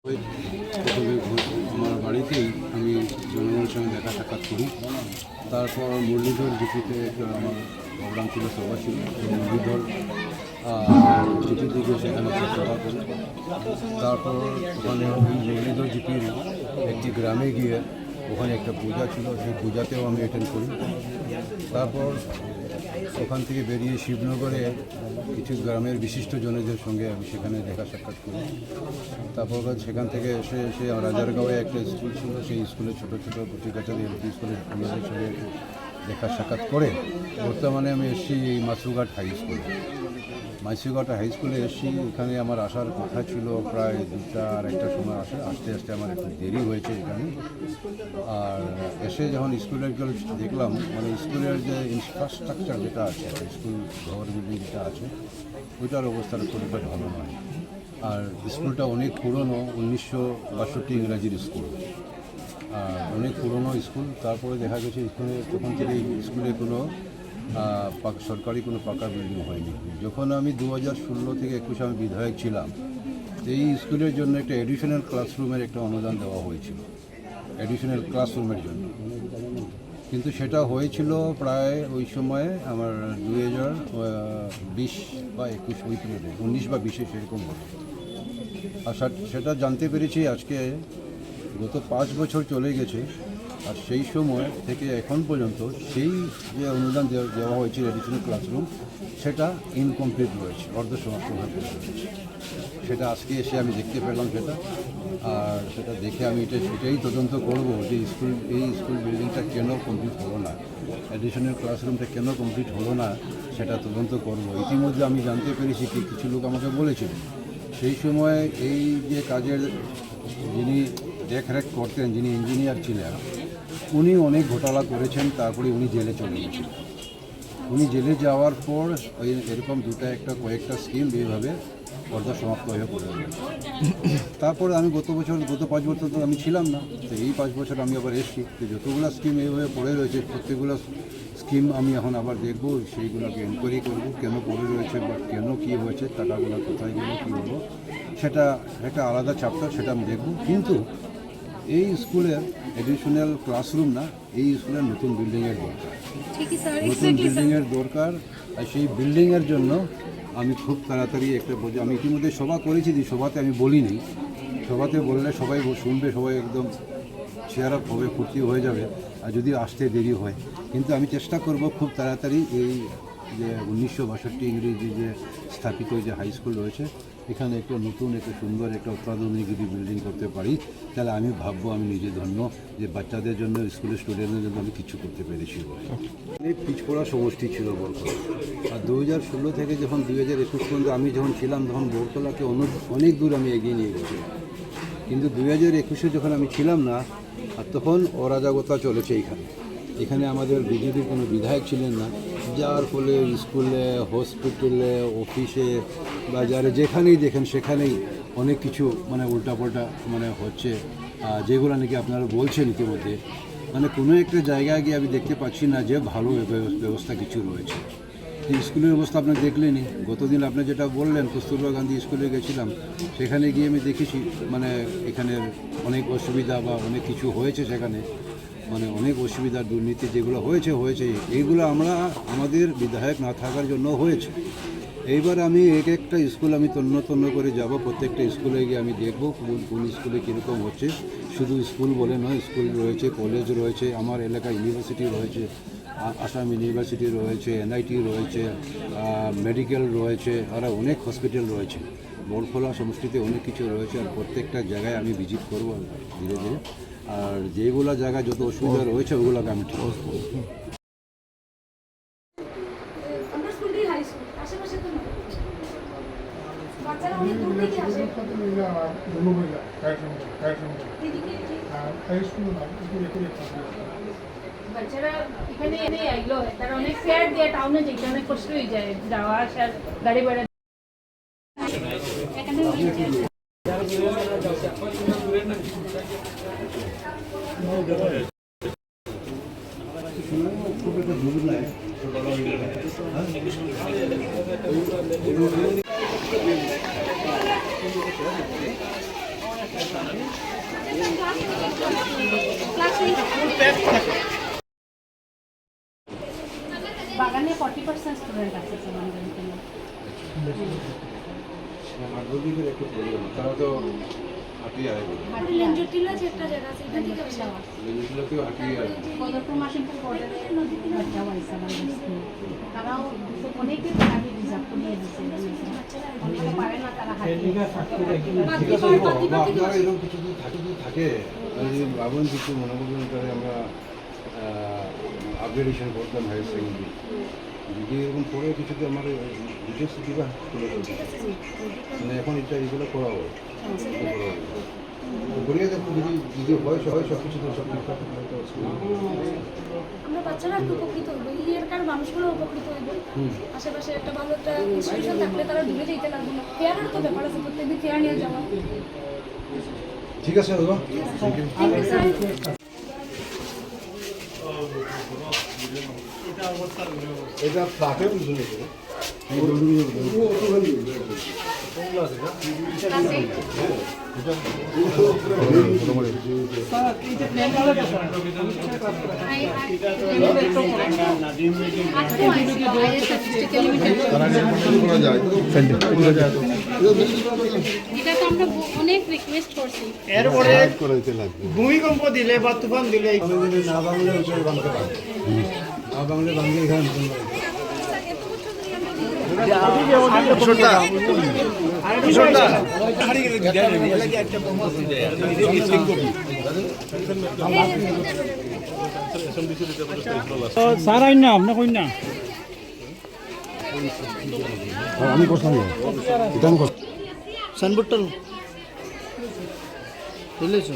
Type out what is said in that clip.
প্রথমে আমার বাড়িতেই আমি জনগণের সঙ্গে দেখা সাক্ষাৎ করি। তারপর মুরলীধর জিপিতে একটা আমার প্রোগ্রাম ছিল, সভা ছিল। মুরলীধর জিপি থেকে সেখানে একটা সভা করি। তারপর ওখানে মুরলীধর জিপির একটি গ্রামে গিয়ে ওখানে একটা পূজা ছিল, সেই পূজাতেও আমি অ্যাটেন্ড করি। তারপর ওখান থেকে বেরিয়ে শিবনগরে কিছু গ্রামের বিশিষ্ট জনদের সঙ্গে আমি সেখানে দেখা সাক্ষাৎ করি। তারপর সেখান থেকে এসে রাজারগাঁওয়ে একটা স্কুল ছিল, সেই স্কুলে ছোটো ছোটো কচিকাচারি এলপি স্কুলের আমাদের সঙ্গে দেখা সাক্ষাৎ করে বর্তমানে আমি এসেছি মাছুঘাট হাই স্কুলে। মাছুঘাট হাই স্কুলে এসেছি। এখানে আমার আসার কথা ছিল প্রায় 2টা আর 1টার সময় আসতে আসতে আমার একটু দেরি হয়েছে এখানে। আর এসে যখন স্কুলের দেখলাম, মানে স্কুলের যে ইনফ্রাস্ট্রাকচার যেটা আছে, স্কুল ঘর বিল্ডিং যেটা আছে, ওইটার অবস্থাটা খুব একটা ভালো নয়। আর স্কুলটা অনেক পুরনো, 1962 ইংরাজির স্কুল, আর অনেক পুরনো স্কুল। তারপরে দেখা গেছে স্কুলে তখন থেকে স্কুলে কোনো সরকারি কোনো পাকা বিল্ডিং হয়নি। যখন আমি 2016 থেকে 21 আমি বিধায়ক ছিলাম, এই স্কুলের জন্য একটা এডিশনাল ক্লাসরুমের একটা অনুদান দেওয়া হয়েছিল, এডিশনাল ক্লাসরুমের জন্য। কিন্তু সেটা হয়েছিল প্রায় ওই সময়ে আমার 2020 বা 21 ওই পিরিয়ডে, 19 বা 20 সেরকম হবে। আর সেটা জানতে পেরেছি আজকে গত 5 বছর চলে গেছে। আর সেই সময় থেকে এখন পর্যন্ত সেই যে অনুদান দেওয়া হয়েছিল এডিশনাল ক্লাসরুম, সেটা ইনকমপ্লিট রয়েছে, অর্ধসমাপ্তভাবে রয়েছে। সেটা আজকে এসে আমি দেখতে পেলাম সেটা। আর সেটা দেখে আমি সেটাই তদন্ত করব যে এই স্কুল বিল্ডিংটা কেন কমপ্লিট হলো না, অ্যাডিশনাল ক্লাসরুমটা কেন কমপ্লিট হলো না, সেটা তদন্ত করব। ইতিমধ্যে আমি জানতে পেরেছি কি কিছু লোক আমাকে বলেছিল সেই সময় এই যে কাজের যিনি দেখরেখ করতেন, যিনি ইঞ্জিনিয়ার ছিলেন, উনি অনেক ঘোটালা করেছেন। তারপরে উনি জেলে চলে গেছেন। উনি জেলে যাওয়ার পর এরকম কয়েকটা স্কিম এইভাবে অর্ধসমাপ্ত হয়ে পড়ে গেছে। তারপরে আমি গত 5 বছর তো আমি ছিলাম না, তো এই 5 বছর আমি আবার এসেছি। তো যতগুলো স্কিম এইভাবে পড়ে রয়েছে, প্রত্যেকগুলো স্কিম আমি এখন আবার দেখবো, সেইগুলোকে এনকোয়ারি করবো কেন পড়ে রয়েছে বা কেন কী হয়েছে, টাকাগুলো কোথায় গেল, কী হলো, সেটা একটা আলাদা চ্যাপ্টার, সেটা আমি দেখবো। কিন্তু এই স্কুলের এডিশনাল ক্লাসরুম না, এই স্কুলের নতুন বিল্ডিংয়ের দরকার, নতুন বিল্ডিংয়ের দরকার। আর সেই বিল্ডিংয়ের জন্য আমি খুব তাড়াতাড়ি আমি ইতিমধ্যে সভা করেছি, সভাতে আমি বলিনি। সভাতে বললে সবাই শুনবে, সবাই একদম চেয়ার আপ হবে, ফুর্তি হয়ে যাবে, আর যদি আসতে দেরি হয়। কিন্তু আমি চেষ্টা করব খুব তাড়াতাড়ি এই যে 1962 ইংরেজি যে স্থাপিত যে হাই স্কুল রয়েছে, এখানে একটা নতুন একটা সুন্দর একটা অত্যাধুনিক যদি বিল্ডিং করতে পারি, তাহলে আমি ভাববো আমি নিজে ধন্য যে বাচ্চাদের জন্য, স্কুলের স্টুডেন্টদের জন্য আমি কিছু করতে পেরেছি। অনেক পিছপড়া সমষ্টি ছিল বরকলা। আর 2016 থেকে যখন 2021 পর্যন্ত আমি যখন ছিলাম, তখন বরকলাকে অনেক দূর আমি এগিয়ে নিয়ে গেছিলাম। কিন্তু 2021-এ যখন আমি ছিলাম না, আর তখন অরাজকতা চলেছে এখানে আমাদের বিজেপির কোনো বিধায়ক ছিলেন না, যার ফলে স্কুলে, হসপিটালে, অফিসে, বাজারে যেখানেই দেখেন সেখানেই অনেক কিছু মানে উল্টাপাল্টা মানে হচ্ছে, যেগুলো নাকি আপনারা বলছেন ইতিমধ্যে। মানে কোনো একটা জায়গায় গিয়ে আমি দেখতে পাচ্ছি না যে ভালো ব্যবস্থা কিছু রয়েছে। স্কুলের অবস্থা আপনার দেখলেনি। গতদিন আপনি যেটা বললেন, কস্তুরবা গান্ধী স্কুলে গেছিলাম, সেখানে গিয়ে আমি দেখেছি মানে এখানের অনেক অসুবিধা বা অনেক কিছু হয়েছে সেখানে, মানে অনেক অসুবিধা, দুর্নীতি যেগুলো হয়েছে এইগুলো আমাদের বিধায়ক না থাকার জন্য হয়েছে। এইবার আমি একটা স্কুল আমি তন্ন করে যাব, প্রত্যেকটা স্কুলে গিয়ে আমি দেখব কোন স্কুলে কীরকম হচ্ছে। শুধু স্কুল বলে নয়, স্কুল রয়েছে, কলেজ রয়েছে, আমার এলাকায় ইউনিভার্সিটি রয়েছে, আসাম ইউনিভার্সিটি রয়েছে, NIT রয়েছে, মেডিকেল রয়েছে, আর অনেক হসপিটাল রয়েছে। বরকলা সমষ্টিতে অনেক কিছু রয়েছে। আর প্রত্যেকটা জায়গায় আমি ভিজিট করব ধীরে ধীরে। আর যেগুলো জায়গায় যত অসুবিধা রয়েছে ওগুলোকে আমি ঠিক করবো। বাচ্চারা এখানে এনে আইলো, তারা অনেক ফেয়ার দিয়ে টাউনে যেতে অনেক কষ্ট হয়ে যায়, যাওয়া আসার গাড়ি ভাড়া। বাগানে 40% স্টুডেন্ট আছে আমাদের এখানে। মাধ্যমিকের একটু প্রবলেম, তারা তো হাঁটিয়ে আসবে, লেঞ্জটিলা যে একটা জায়গা আছে এখান থেকে আসা লেগুলোকেও হাঁটিয়ে আসবে। গত মাসে বাচ্চাও আছে আমাদের স্কুলে, তারাও অনেকে আগে রিজার্ভ করিয়ে দিচ্ছে, পারে না তারা হাঁটিয়ে। ঠিক আছে, আপনারা এরকম কিছু যদি থাকে যদি ভাবুন কিছু মনে করবেন তাহলে আমরা আপগ্রেডেশন করতাম হায়ার সেকেন্ডারি, যদি এরকম করে কিছুতে আমার ডিটেলস দিবা তুলে ধরবে, মানে এখন এটা এগুলো করা হবে ঘুরিয়ে দেখুন, যদি হয় সব কিছু তো সব ঠিকঠাক থাকলে তো অসুবিধা নেই। আমরা বাচ্চারা একটু উপকৃত হইব, এই এলাকার মানুষগুলো উপকৃত হইব। আশেপাশে একটা ভালো একটা ইনস্টিটিউশন থাকলে তারা দূরে যেতে লাগবে না। ফেয়ারের তো ব্যাপার আছে, প্রত্যেকদিন ফেয়ার নিয়ে যাওয়া। ঠিক আছে বাবা, thank you. Thank you sir. এটা ফ্ল্যাটের পিছনে এটা তো আমরা অনেক রিকোয়েস্ট করছি। এরপরে ভূমিকম্প দিলে বা তুফান দিলে না বাংলা ওইসব বাংলা না বাংলা বাংলা এখানে স্যার আইন না আপনি কই না আমি করতাম এটা আমি সানবোর্ডটা বুঝলেছ